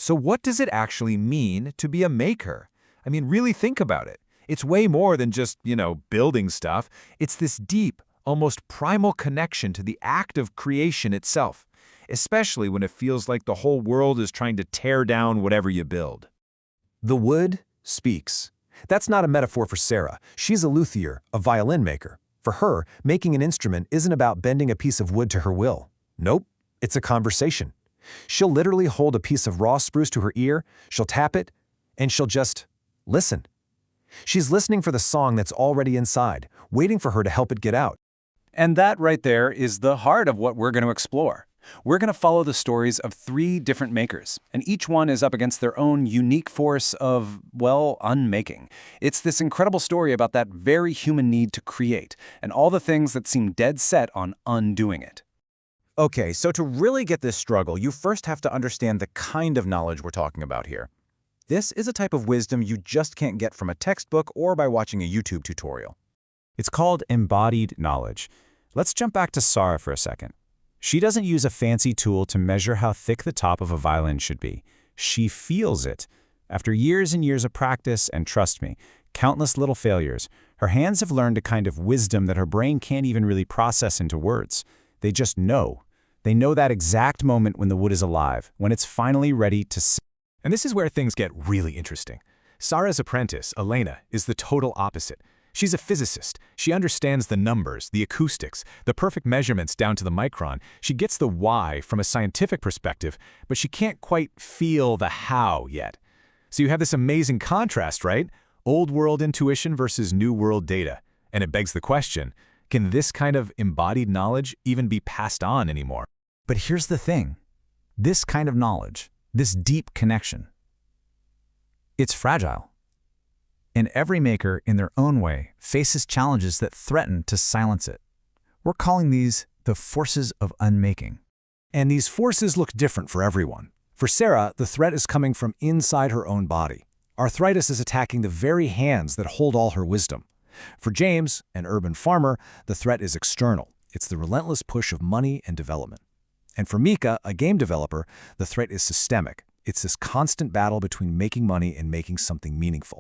So what does it actually mean to be a maker? I mean, really think about it. It's way more than just, building stuff. It's this deep, almost primal connection to the act of creation itself, especially when it feels like the whole world is trying to tear down whatever you build. The wood speaks. That's not a metaphor for Sarah. She's a luthier, a violin maker. For her, making an instrument isn't about bending a piece of wood to her will. Nope, it's a conversation. She'll literally hold a piece of raw spruce to her ear, she'll tap it, and she'll just listen. She's listening for the song that's already inside, waiting for her to help it get out. And that right there is the heart of what we're going to explore. We're going to follow the stories of 3 different makers, and each one is up against their own unique force of, well, unmaking. It's this incredible story about that very human need to create, and all the things that seem dead set on undoing it. Okay, so to really get this struggle, you first have to understand the kind of knowledge we're talking about here. This is a type of wisdom you just can't get from a textbook or by watching a YouTube tutorial. It's called embodied knowledge. Let's jump back to Sarah for a second. She doesn't use a fancy tool to measure how thick the top of a violin should be. She feels it. After years and years of practice, and trust me, countless little failures, her hands have learned a kind of wisdom that her brain can't even really process into words. They just know. They know that exact moment when the wood is alive, when it's finally ready to sing. And this is where things get really interesting. Sarah's apprentice, Elena, is the total opposite. She's a physicist. She understands the numbers, the acoustics, the perfect measurements down to the micron. She gets the why from a scientific perspective, but she can't quite feel the how yet. So you have this amazing contrast, right? Old world intuition versus new world data. And it begs the question, can this kind of embodied knowledge even be passed on anymore? But here's the thing. This kind of knowledge, this deep connection, it's fragile. And every maker, in their own way, faces challenges that threaten to silence it. We're calling these the forces of unmaking. And these forces look different for everyone. For Sarah, the threat is coming from inside her own body. Arthritis is attacking the very hands that hold all her wisdom. For James, an urban farmer, the threat is external. It's the relentless push of money and development. And for Mika, a game developer, the threat is systemic. It's this constant battle between making money and making something meaningful.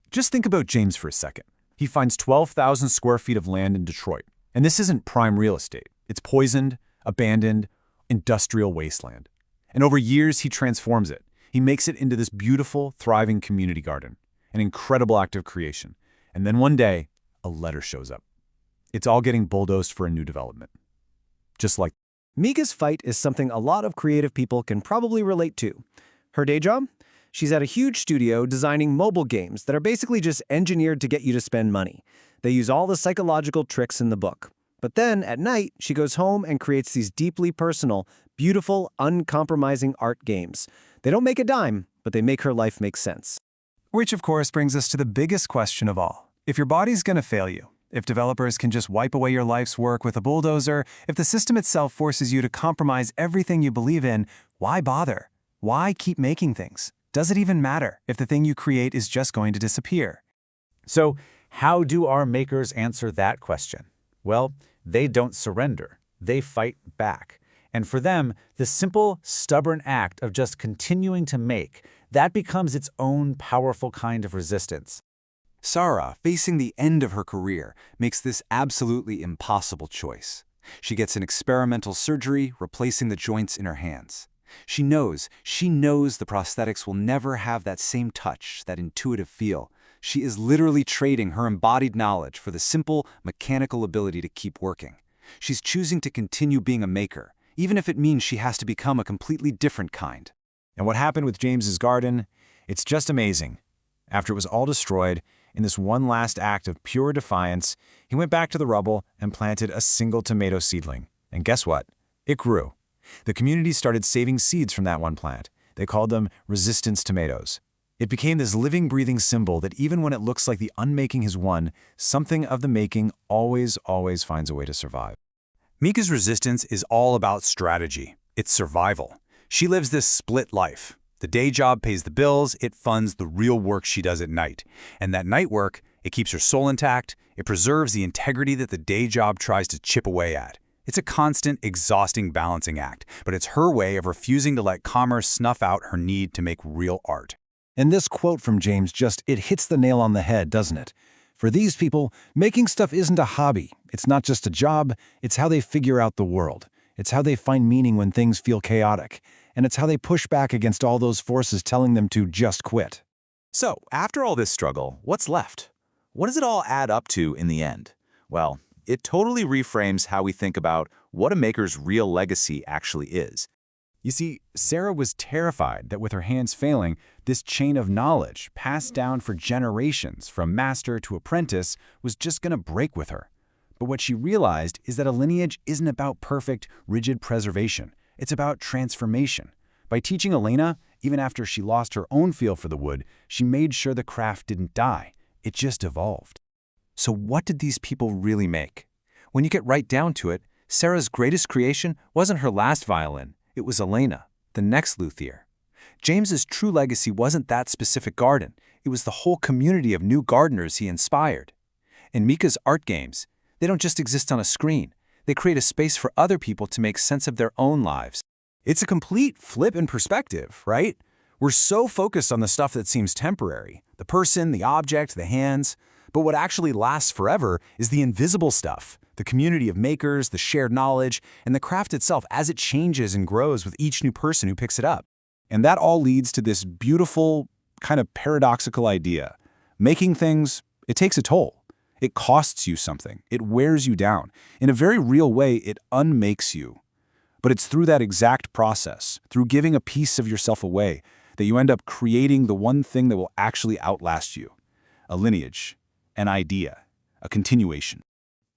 Just think about James for a second. He finds 12,000 square feet of land in Detroit. And this isn't prime real estate. It's poisoned, abandoned, industrial wasteland. And over years, he transforms it. He makes it into this beautiful, thriving community garden, an incredible act of creation. And then one day, a letter shows up. It's all getting bulldozed for a new development. Just like Mika's fight is something a lot of creative people can probably relate to. Her day job? She's at a huge studio designing mobile games that are basically just engineered to get you to spend money. They use all the psychological tricks in the book. But then, at night, she goes home and creates these deeply personal, beautiful, uncompromising art games. They don't make a dime, but they make her life make sense. Which, of course, brings us to the biggest question of all. If your body's going to fail you, if developers can just wipe away your life's work with a bulldozer, if the system itself forces you to compromise everything you believe in, why bother? Why keep making things? Does it even matter if the thing you create is just going to disappear? So, how do our makers answer that question? Well, they don't surrender. They fight back. And for them, the simple, stubborn act of just continuing to make, that becomes its own powerful kind of resistance. Sarah, facing the end of her career, makes this absolutely impossible choice. She gets an experimental surgery, replacing the joints in her hands. She knows the prosthetics will never have that same touch, that intuitive feel. She is literally trading her embodied knowledge for the simple, mechanical ability to keep working. She's choosing to continue being a maker, even if it means she has to become a completely different kind. And what happened with James's garden? It's just amazing. After it was all destroyed, in this one last act of pure defiance, he went back to the rubble and planted a single tomato seedling. And guess what? It grew. The community started saving seeds from that one plant. They called them resistance tomatoes. It became this living, breathing symbol that even when it looks like the unmaking has won, something of the making always finds a way to survive. Mika's resistance is all about strategy. It's survival. She lives this split life. The day job pays the bills, it funds the real work she does at night. And that night work, it keeps her soul intact, it preserves the integrity that the day job tries to chip away at. It's a constant, exhausting balancing act, but it's her way of refusing to let commerce snuff out her need to make real art. And this quote from James it hits the nail on the head, doesn't it? For these people, making stuff isn't a hobby. It's not just a job. It's how they figure out the world. It's how they find meaning when things feel chaotic. And it's how they push back against all those forces telling them to just quit. So, after all this struggle, what's left? What does it all add up to in the end? Well, it totally reframes how we think about what a maker's real legacy actually is. You see, Sarah was terrified that with her hands failing, this chain of knowledge, passed down for generations from master to apprentice, was just going to break with her. But what she realized is that a lineage isn't about perfect, rigid preservation. It's about transformation. By teaching Elena, even after she lost her own feel for the wood, she made sure the craft didn't die. It just evolved. So what did these people really make? When you get right down to it, Sarah's greatest creation wasn't her last violin. It was Elena, the next luthier. James's true legacy wasn't that specific garden. It was the whole community of new gardeners he inspired. In Mika's art games, they don't just exist on a screen. They create a space for other people to make sense of their own lives. It's a complete flip in perspective, right? We're so focused on the stuff that seems temporary, the person, the object, the hands. But what actually lasts forever is the invisible stuff, the community of makers, the shared knowledge, and the craft itself as it changes and grows with each new person who picks it up. And that all leads to this beautiful, kind of paradoxical idea. Making things, it takes a toll. It costs you something. It wears you down. In a very real way, it unmakes you. But it's through that exact process, through giving a piece of yourself away, that you end up creating the one thing that will actually outlast you. A lineage, an idea, a continuation.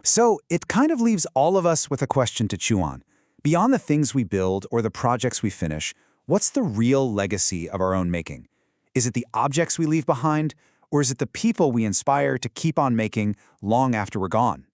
So it kind of leaves all of us with a question to chew on. Beyond the things we build or the projects we finish, what's the real legacy of our own making? Is it the objects we leave behind, or is it the people we inspire to keep on making long after we're gone?